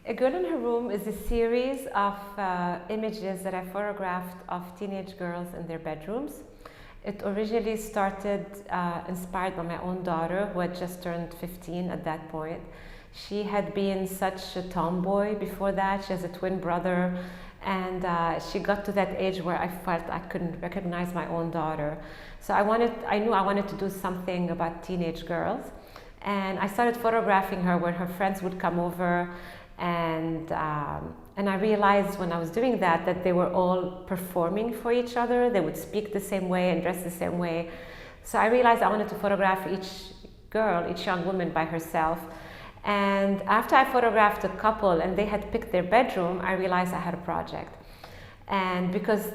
A Girl in Her Room is a series of images that I photographed of teenage girls in their bedrooms. It originally started inspired by my own daughter, who had just turned 15 at that point. She had been such a tomboy before that. She has a twin brother, and she got to that age where I felt I couldn't recognize my own daughter. So I knew I wanted to do something about teenage girls, and I started photographing her when her friends would come over, and I realized when I was doing that they were all performing for each other. They would speak the same way and dress the same way. So I realized I wanted to photograph each girl, each young woman by herself. And after I photographed a couple and they had picked their bedroom, I realized I had a project. And because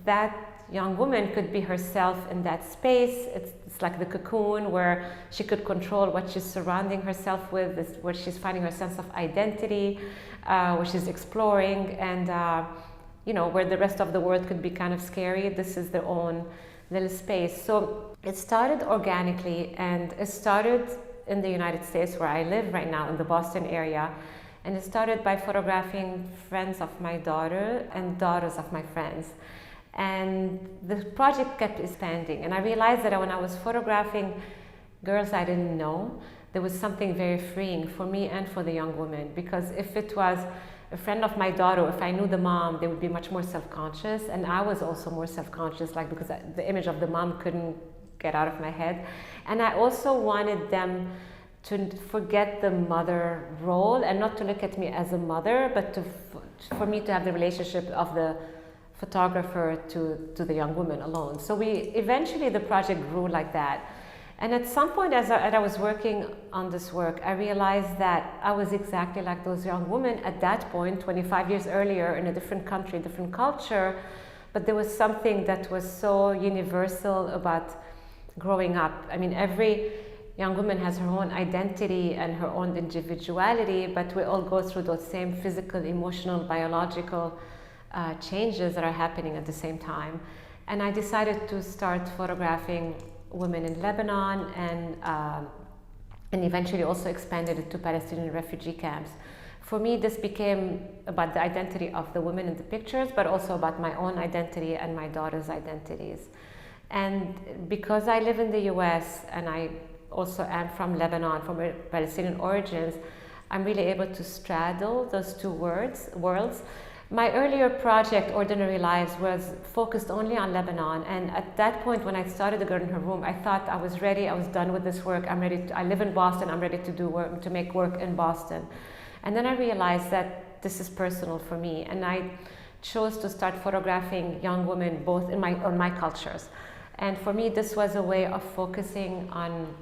that young woman could be herself in that space, it's like the cocoon where she could control what she's surrounding herself with, where she's finding her sense of identity, where she's exploring, and where the rest of the world could be kind of scary. This is their own little space. So it started organically, and it started in the United States, where I live right now in the Boston area. And it started by photographing friends of my daughter and daughters of my friends. And the project kept expanding. And I realized that when I was photographing girls I didn't know, there was something very freeing for me and for the young woman. Because if it was a friend of my daughter, if I knew the mom, they would be much more self-conscious. And I was also more self-conscious, because the image of the mom couldn't get out of my head. And I also wanted them to forget the mother role and not to look at me as a mother, but for me to have the relationship of the photographer to the young woman alone. So eventually the project grew like that. And at some point as I was working on this work, I realized that I was exactly like those young women at that point, 25 years earlier, in a different country, different culture. But there was something that was so universal about growing up. I mean, every young woman has her own identity and her own individuality, but we all go through those same physical, emotional, biological changes that are happening at the same time. And I decided to start photographing women in Lebanon, and eventually also expanded it to Palestinian refugee camps. For me, this became about the identity of the women in the pictures, but also about my own identity and my daughter's identities. And because I live in the US and I also am from Lebanon, from Palestinian origins, I'm really able to straddle those two worlds. My earlier project, Ordinary Lives, was focused only on Lebanon. And at that point, when I started The Girl in Her Room, I thought I was ready, I was done with this work, I live in Boston, I'm ready to do work, to make work in Boston. And then I realized that this is personal for me, and I chose to start photographing young women both on my cultures. And for me, this was a way of focusing on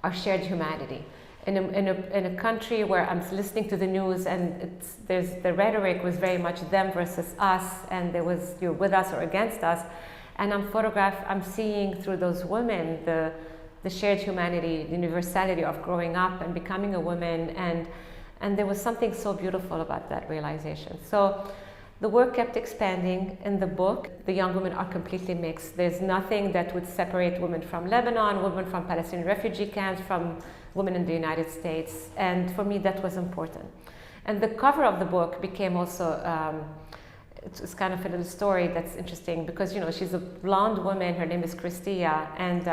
our shared humanity. In a country where I'm listening to the news and the rhetoric was very much them versus us, and there was you're with us or against us, and I'm seeing through those women the shared humanity, the universality of growing up and becoming a woman, and there was something so beautiful about that realization. So the work kept expanding. In the book, the young women are completely mixed. There's nothing that would separate women from Lebanon, women from Palestinian refugee camps, from women in the United States. And for me, that was important. And the cover of the book became also, it's kind of a little story that's interesting, because she's a blonde woman, her name is Christia, and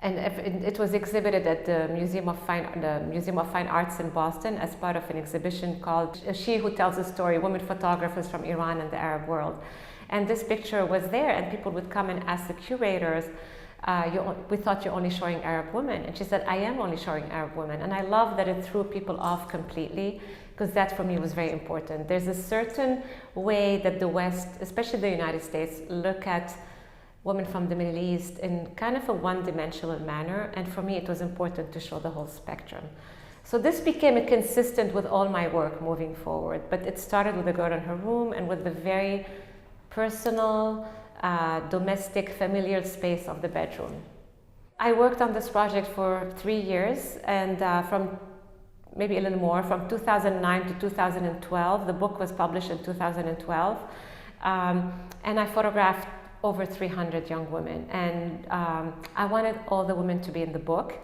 it was exhibited at the Museum of Fine Arts in Boston as part of an exhibition called She Who Tells a Story, Women Photographers from Iran and the Arab World. And this picture was there, and people would come and ask the curators, we thought you're only showing Arab women. And she said, I am only showing Arab women. And I love that it threw people off completely, because that for me was very important. There's a certain way that the West, especially the United States, look at women from the Middle East in kind of a one-dimensional manner, and for me it was important to show the whole spectrum. So this became consistent with all my work moving forward, but it started with The Girl in Her Room and with the very personal, domestic, familial space of the bedroom. I worked on this project for 3 years, and from maybe a little more, from 2009 to 2012. The book was published in 2012, and I photographed over 300 young women, and I wanted all the women to be in the book.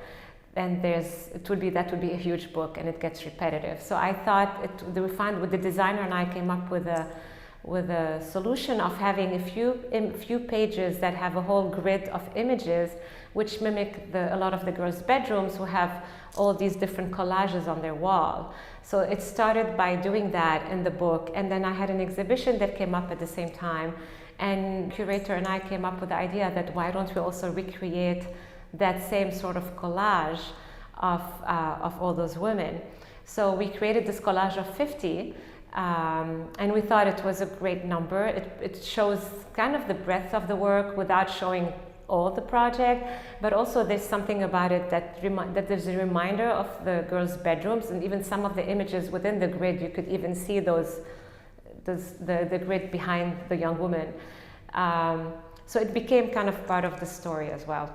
and that would be a huge book, and it gets repetitive. So I thought the designer and I came up with a solution of having a few pages that have a whole grid of images which mimic a lot of the girls' bedrooms, who have all these different collages on their wall. So it started by doing that in the book, and then I had an exhibition that came up at the same time, and the curator and I came up with the idea that why don't we also recreate that same sort of collage of all those women. So we created this collage of 50, and we thought it was a great number. It shows kind of the breadth of the work without showing all the project, but also there's something about it that there's a reminder of the girls' bedrooms, and even some of the images within the grid, you could even see the grid behind the young woman. So it became kind of part of the story as well.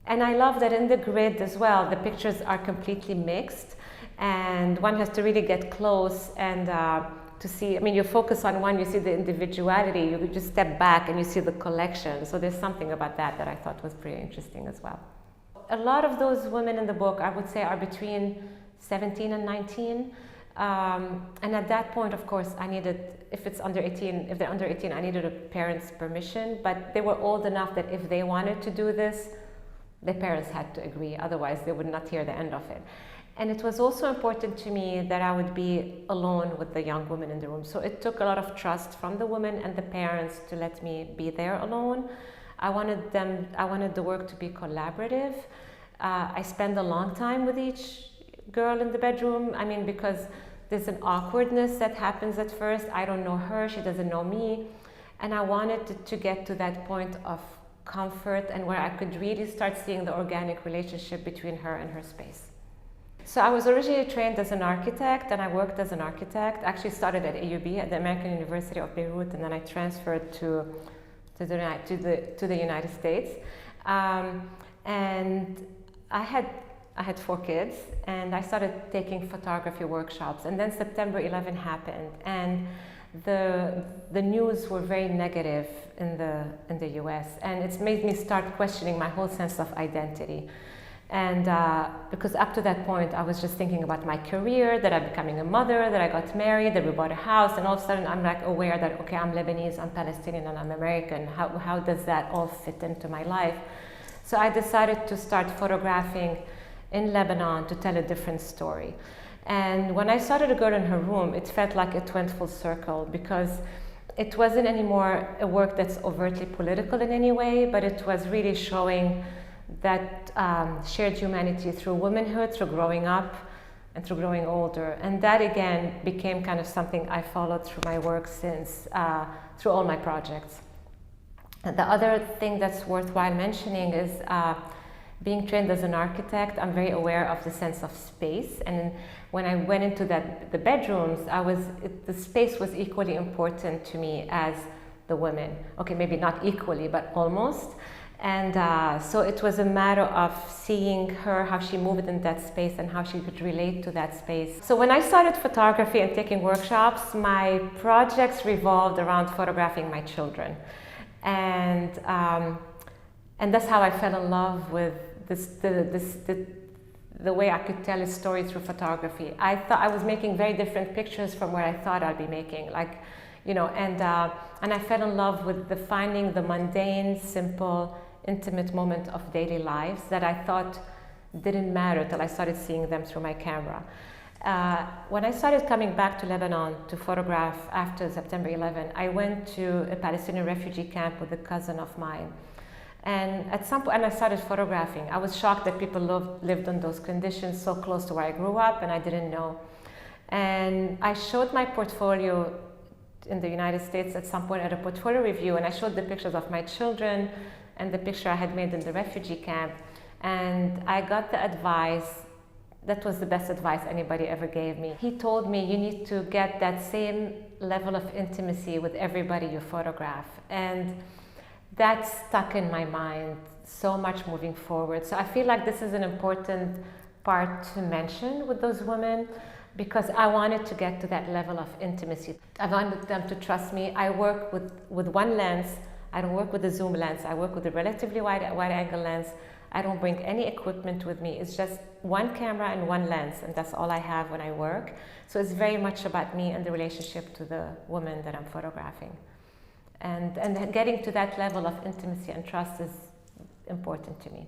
And I love that in the grid as well, the pictures are completely mixed, and one has to really get close and to see, I mean, you focus on one, you see the individuality, you just step back and you see the collection. So there's something about that I thought was pretty interesting as well. A lot of those women in the book, I would say, are between 17 and 19. And at that point, of course, I needed, if they're under 18, I needed a parent's permission, but they were old enough that if they wanted to do this, their parents had to agree, otherwise they would not hear the end of it. And it was also important to me that I would be alone with the young woman in the room. So it took a lot of trust from the women and the parents to let me be there alone. I wanted the work to be collaborative. I spend a long time with each girl in the bedroom. I mean, because there's an awkwardness that happens at first. I don't know her, she doesn't know me. And I wanted to get to that point of comfort and where I could really start seeing the organic relationship between her and her space. So I was originally trained as an architect, and I worked as an architect. I actually started at AUB, at the American University of Beirut, and then I transferred to the United States. And I had 4 kids, and I started taking photography workshops. And then September 11 happened, and the news were very negative in the US, and it's made me start questioning my whole sense of identity. And because up to that point, I was just thinking about my career, that I'm becoming a mother, that I got married, that we bought a house, and all of a sudden I'm like aware that, okay, I'm Lebanese, I'm Palestinian, and I'm American. How does that all fit into my life? So I decided to start photographing in Lebanon to tell a different story. And when I started A Girl in Her Room, it felt like it went full circle, because it wasn't anymore a work that's overtly political in any way, but it was really showing that shared humanity through womanhood, through growing up, and through growing older. And that again became kind of something I followed through my work since, through all my projects. And the other thing that's worthwhile mentioning is being trained as an architect, I'm very aware of the sense of space. And when I went into the bedrooms, the space was equally important to me as the women. Okay, maybe not equally, but almost. And so it was a matter of seeing her, how she moved in that space and how she could relate to that space. So when I started photography and taking workshops, my projects revolved around photographing my children. And that's how I fell in love with the way I could tell a story through photography. I thought I was making very different pictures from where I thought I'd be making, like, you know, and I fell in love with finding the mundane, simple, intimate moment of daily lives that I thought didn't matter till I started seeing them through my camera. When I started coming back to Lebanon to photograph after September 11, I went to a Palestinian refugee camp with a cousin of mine. And at some point, I started photographing. I was shocked that people lived in those conditions so close to where I grew up, and I didn't know. And I showed my portfolio in the United States at some point at a portfolio review, and I showed the pictures of my children and the picture I had made in the refugee camp. And I got the advice, that was the best advice anybody ever gave me. He told me, you need to get that same level of intimacy with everybody you photograph. And that stuck in my mind so much moving forward. So I feel like this is an important part to mention with those women, because I wanted to get to that level of intimacy. I wanted them to trust me. I work with one lens. I don't work with a zoom lens. I work with a relatively wide angle lens. I don't bring any equipment with me. It's just one camera and one lens, and that's all I have when I work. So it's very much about me and the relationship to the woman that I'm photographing. And getting to that level of intimacy and trust is important to me.